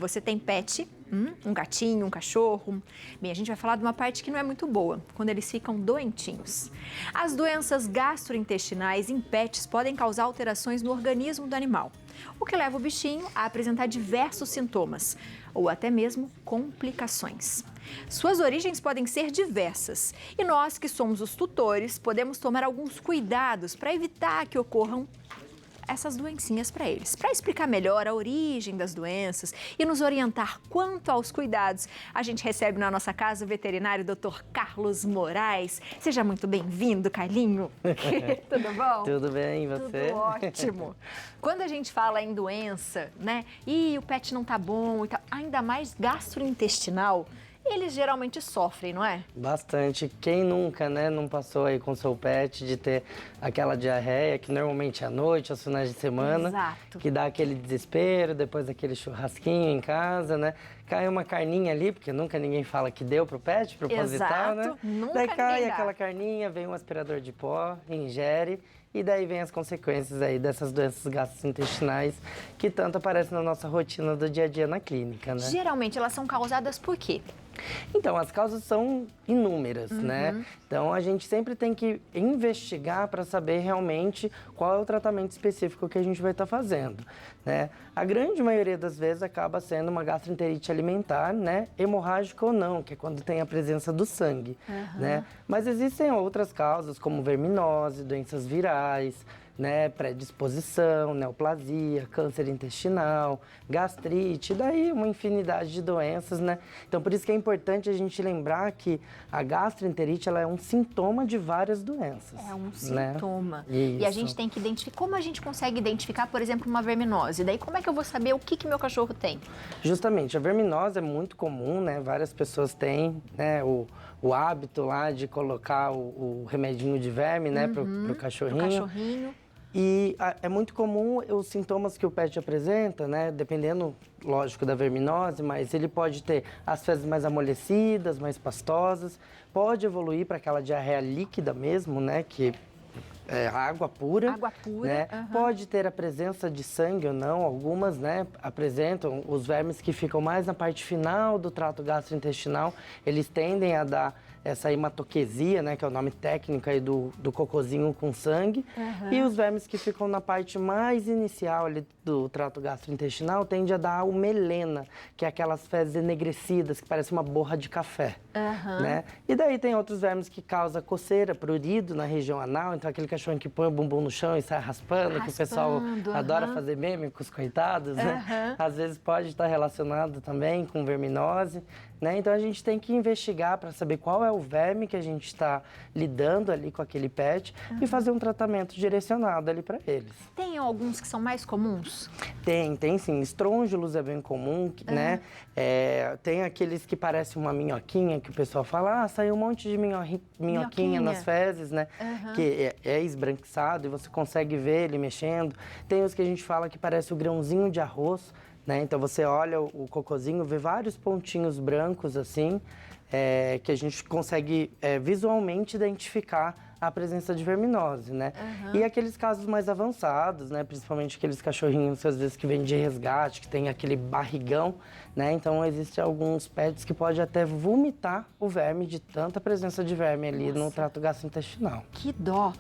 Você tem pet, um gatinho, um cachorro. Bem, a gente vai falar de uma parte que não é muito boa, quando eles ficam doentinhos. As doenças gastrointestinais em pets podem causar alterações no organismo do animal, o que leva o bichinho a apresentar diversos sintomas, ou até mesmo complicações. Suas origens podem ser diversas e nós, que somos os tutores, podemos tomar alguns cuidados para evitar que ocorram essas doencinhas para eles. Para explicar melhor a origem das doenças e nos orientar quanto aos cuidados, a gente recebe na nossa casa o veterinário Dr. Carlos Moraes. Seja muito bem-vindo, Carlinho. Tudo bom? Tudo bem, e você? Tudo ótimo. Quando a gente fala em doença, né, e o pet não tá bom e tal, ainda mais gastrointestinal, eles geralmente sofrem, não é? Bastante. Quem nunca, né, não passou aí com seu pet de ter aquela diarreia, que normalmente é à noite, aos finais de semana, Exato. que dá aquele desespero, depois aquele churrasquinho em casa, né? Cai uma carninha ali, porque nunca ninguém fala que deu pro pet, proposital, Exato. né? Nunca daí cai ninguém dá. aquela carninha, vem um aspirador de pó, ingere, e daí vem as consequências aí dessas doenças gastrointestinais que tanto aparecem na nossa rotina do dia a dia na clínica, né? Geralmente elas são causadas por quê? Então, as causas são inúmeras, né? Então, a gente sempre tem que investigar para saber realmente qual é o tratamento específico que a gente vai estar fazendo, né? A grande maioria das vezes acaba sendo uma gastroenterite alimentar, né? Hemorrágica ou não, que é quando tem a presença do sangue, né? Mas existem outras causas, como verminose, doenças virais, né, predisposição, neoplasia, câncer intestinal, gastrite, daí uma infinidade de doenças, né? Então, por isso que é importante a gente lembrar que a gastroenterite, ela é um sintoma de várias doenças. É um né? sintoma. Isso. E a gente tem que identificar. Como a gente consegue identificar, por exemplo, uma verminose? Daí, como é que eu vou saber o que meu cachorro tem? Justamente, a verminose é muito comum, né? Várias pessoas têm, né, o hábito lá de colocar o remedinho de verme, né, pro cachorrinho. Pro cachorrinho. E é muito comum os sintomas que o pet apresenta, né? Dependendo, lógico, da verminose, mas ele pode ter as fezes mais amolecidas, mais pastosas, pode evoluir para aquela diarreia líquida mesmo, né? Que é água pura. Água pura. Né? Pode ter a presença de sangue ou não. Algumas, né, apresentam os vermes que ficam mais na parte final do trato gastrointestinal. Eles tendem a dar essa hematoquesia, né, que é o nome técnico aí do cocôzinho com sangue. E os vermes que ficam na parte mais inicial ali do trato gastrointestinal tende a dar o melena, que é aquelas fezes enegrecidas, que parece uma borra de café. Né? E daí tem outros vermes que causam coceira, prurido na região anal, então aquele cachorro que põe o bumbum no chão e sai raspando, que o pessoal adora fazer meme com os coitados, né? Às vezes pode estar relacionado também com verminose, né? Então a gente tem que investigar para saber qual é o verme que a gente está lidando ali com aquele pet e fazer um tratamento direcionado ali para eles. Tem alguns que são mais comuns? Tem sim. Estrôngilos é bem comum, né? Tem aqueles que parecem uma minhoquinha, que o pessoal fala, saiu um monte de minhoquinha nas fezes, né? Que é esbranquiçado e você consegue ver ele mexendo. Tem os que a gente fala que parece o grãozinho de arroz, né? Então você olha o cocôzinho, vê vários pontinhos brancos assim, que a gente consegue visualmente identificar a presença de verminose, né? E aqueles casos mais avançados, né? Principalmente aqueles cachorrinhos, às vezes, que vêm de resgate, que tem aquele barrigão, né? Então, existem alguns pets que podem até vomitar o verme de tanta presença de verme ali no trato gastrointestinal. Que dó!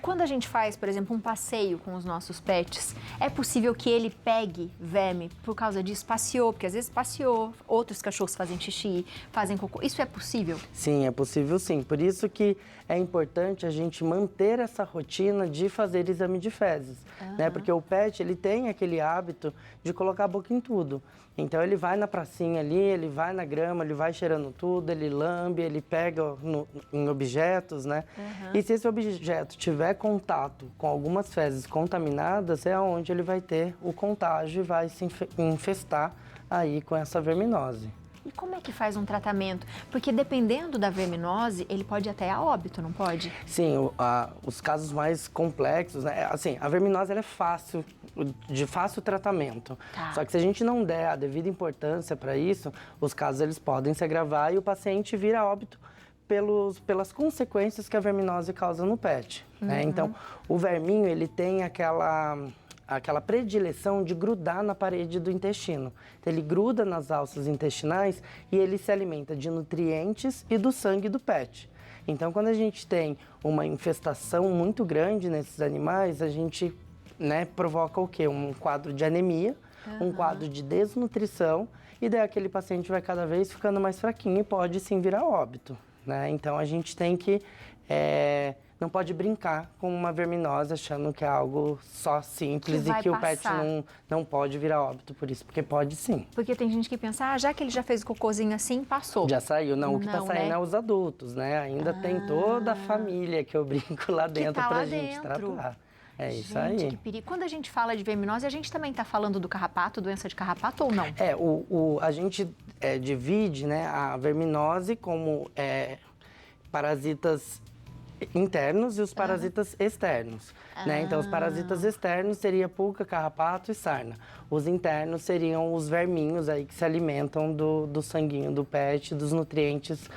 Quando a gente faz, por exemplo, um passeio com os nossos pets, é possível que ele pegue verme por causa disso? Passeou, porque às vezes passeou, outros cachorros fazem xixi, fazem cocô. Isso é possível? Sim, é possível sim. Por isso que é importante a gente manter essa rotina de fazer exame de fezes, né? Porque o pet, ele tem aquele hábito de colocar a boca em tudo. Então, ele vai na pracinha ali, ele vai na grama, ele vai cheirando tudo, ele lambe, ele pega em objetos, né? E se esse objeto tiver contato com algumas fezes contaminadas, é onde ele vai ter o contágio e vai se infestar aí com essa verminose. E como é que faz um tratamento? Porque dependendo da verminose, ele pode até a óbito, não pode? Sim, os casos mais complexos, né? Assim, a verminose ela é de fácil tratamento. Só que se a gente não der a devida importância para isso, os casos eles podem se agravar e o paciente vira a óbito pelas consequências que a verminose causa no pet. Né? Então, o verminho, ele tem aquela predileção de grudar na parede do intestino. Então, ele gruda nas alças intestinais e ele se alimenta de nutrientes e do sangue do pet. Então, quando a gente tem uma infestação muito grande nesses animais, a gente, né, provoca o quê? Um quadro de anemia, um quadro de desnutrição, e daí aquele paciente vai cada vez ficando mais fraquinho e pode sim virar óbito, né? Então, a gente tem que... não pode brincar com uma verminose achando que é algo só simples e que o pet não pode virar óbito por isso, porque pode sim. Porque tem gente que pensa, já que ele já fez o cocôzinho assim, passou. Já saiu. Não, o que tá saindo, né, é os adultos, né? Ainda tem toda a família que eu brinco lá dentro pra gente tratar. É isso aí. Gente, que perigo. Quando a gente fala de verminose, a gente também tá falando do carrapato, doença de carrapato ou não? A gente divide, né, a verminose como parasitas internos e os parasitas externos, né? Então, os parasitas externos seria pulga, carrapato e sarna. Os internos seriam os verminhos aí que se alimentam do sanguinho do pet, dos nutrientes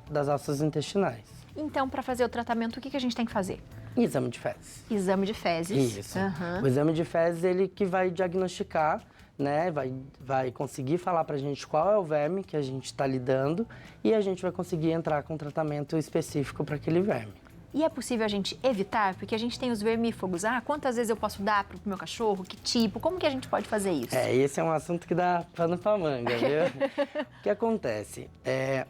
das alças intestinais. Então, para fazer o tratamento, o que a gente tem que fazer? Exame de fezes. Exame de fezes. Isso. O exame de fezes, ele que vai diagnosticar, né? Vai conseguir falar pra gente qual é o verme que a gente está lidando e a gente vai conseguir entrar com um tratamento específico para aquele verme. E é possível a gente evitar? Porque a gente tem os vermífugos. Quantas vezes eu posso dar pro meu cachorro? Que tipo? Como que a gente pode fazer isso? Esse é um assunto que dá pano pra manga, viu? O que acontece?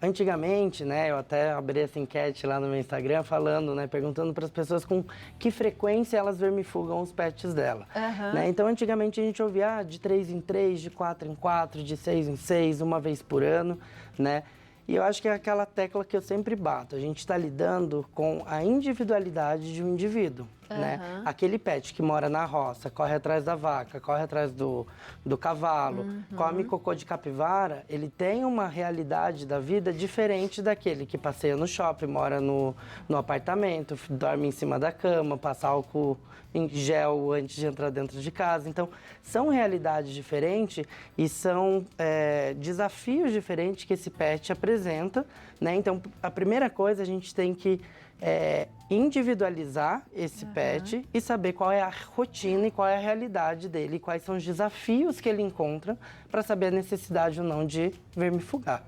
Antigamente, né, eu até abri essa enquete lá no meu Instagram falando, né, perguntando para as pessoas com que frequência elas vermifugam os pets dela. Né? Então, antigamente a gente ouvia de 3 em 3, de 4 em 4, de 6 em 6, uma vez por ano, né? E eu acho que é aquela tecla que eu sempre bato. A gente está lidando com a individualidade de um indivíduo, né? Aquele pet que mora na roça, corre atrás da vaca, corre atrás do cavalo, come cocô de capivara, ele tem uma realidade da vida diferente daquele que passeia no shopping, mora no apartamento, dorme em cima da cama, passa álcool em gel antes de entrar dentro de casa. Então, são realidades diferentes e são desafios diferentes que esse pet apresenta, né? Então, a primeira coisa, a gente tem que individualizar esse pet e saber qual é a rotina e qual é a realidade dele, quais são os desafios que ele encontra para saber a necessidade ou não de vermifugar.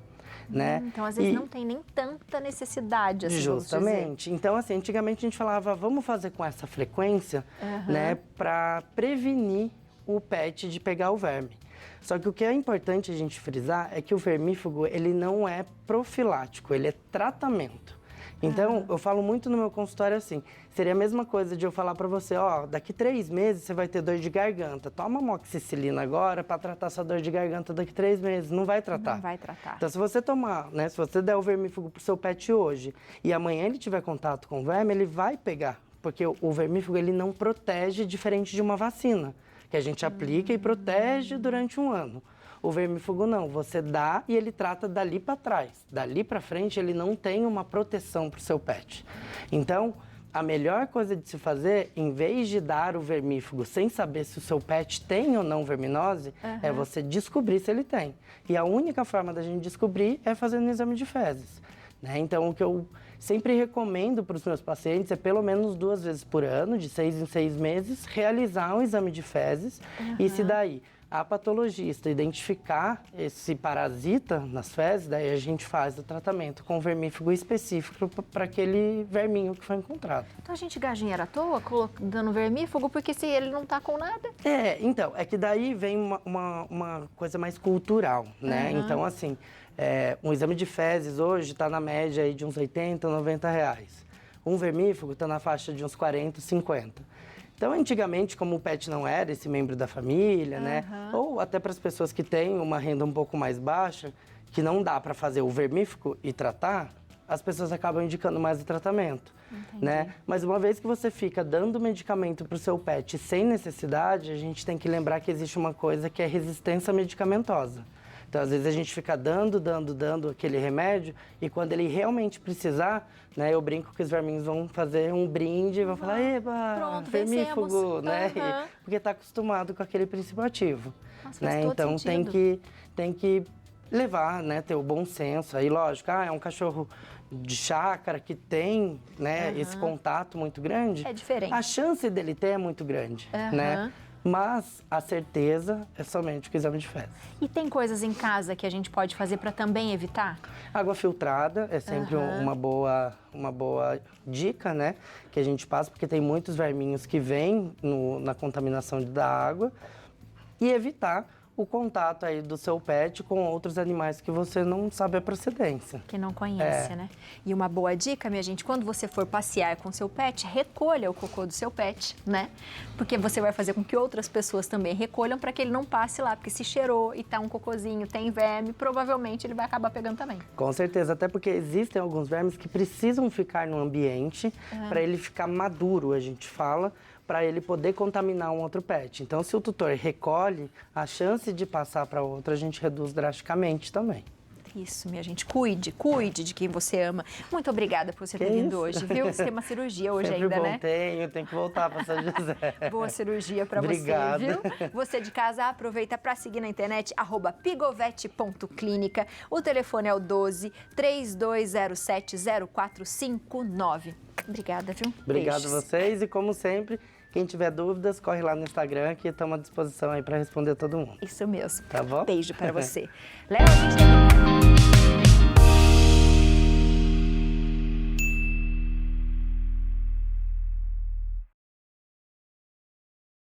Né? Então, às vezes, não tem nem tanta necessidade, assim, justamente. Então, assim, antigamente a gente falava, vamos fazer com essa frequência, né, para prevenir o pet de pegar o verme. Só que o que é importante a gente frisar é que o vermífugo, ele não é profilático, ele é tratamento. Então, eu falo muito no meu consultório assim, seria a mesma coisa de eu falar pra você, daqui 3 meses você vai ter dor de garganta, toma amoxicilina agora pra tratar essa dor de garganta daqui 3 meses, não vai tratar. Não vai tratar. Então, se você tomar, né, se você der o vermífugo pro seu pet hoje e amanhã ele tiver contato com o verme, ele vai pegar, porque o vermífugo, ele não protege diferente de uma vacina, que a gente aplica e protege durante 1 ano. O vermífugo não, você dá e ele trata dali para trás. Dali para frente ele não tem uma proteção para o seu pet. Então, a melhor coisa de se fazer, em vez de dar o vermífugo sem saber se o seu pet tem ou não verminose, é você descobrir se ele tem. E a única forma da gente descobrir é fazendo um exame de fezes, né? Então, o que eu sempre recomendo para os meus pacientes é pelo menos 2 vezes por ano, de 6 em 6 meses, realizar um exame de fezes e se daí a patologista identificar esse parasita nas fezes, daí a gente faz o tratamento com vermífugo específico para aquele verminho que foi encontrado. Então a gente gasta dinheiro à toa dando vermífugo, porque se ele não tá com nada... Então, é que daí vem uma coisa mais cultural, né? Então, assim, um exame de fezes hoje está na média aí de uns 80, 90 reais. Um vermífugo está na faixa de uns 40, 50. Então, antigamente, como o pet não era esse membro da família, né? Ou até para as pessoas que têm uma renda um pouco mais baixa, que não dá para fazer o vermífugo e tratar, as pessoas acabam indicando mais o tratamento, né? Mas uma vez que você fica dando medicamento para o seu pet sem necessidade, a gente tem que lembrar que existe uma coisa que é resistência medicamentosa. Então, às vezes, a gente fica dando aquele remédio e quando ele realmente precisar, né, eu brinco que os verminhos vão fazer um brinde e vão falar, eba, pronto, vermífugo, vencemos. né? Porque está acostumado com aquele princípio ativo. Nossa, né? faz todo Então, sentido. tem que levar, né, ter o bom senso. Aí, lógico, é um cachorro de chácara que tem, né, esse contato muito grande. É diferente. A chance dele ter é muito grande, né? Mas a certeza é somente com o exame de fezes. E tem coisas em casa que a gente pode fazer para também evitar? Água filtrada é sempre uma boa dica, né? Que a gente passa, porque tem muitos verminhos que vêm na contaminação da água. E evitar o contato aí do seu pet com outros animais que você não sabe a procedência. Que não conhece, né? E uma boa dica, minha gente, quando você for passear com seu pet, recolha o cocô do seu pet, né? Porque você vai fazer com que outras pessoas também recolham para que ele não passe lá, porque se cheirou e tá um cocôzinho, tem verme, provavelmente ele vai acabar pegando também. Com certeza, até porque existem alguns vermes que precisam ficar no ambiente para ele ficar maduro, a gente fala, para ele poder contaminar um outro pet. Então, se o tutor recolhe, a chance de passar para outro a gente reduz drasticamente também. Isso, minha gente, cuide de quem você ama. Muito obrigada por você ter vindo hoje, viu? Você tem uma cirurgia hoje Sempre ainda, bom, né? tenho que voltar para São José. Boa cirurgia para você, Obrigado. viu? Você de casa, aproveita para seguir na internet, @pigovete.clínica. O telefone é o 12-3207-0459. Obrigada, viu? Obrigado Beijos. a vocês e, como sempre, quem tiver dúvidas, corre lá no Instagram que estamos à disposição aí para responder todo mundo. Isso mesmo. Tá bom? Beijo para você. Léo, a gente tem...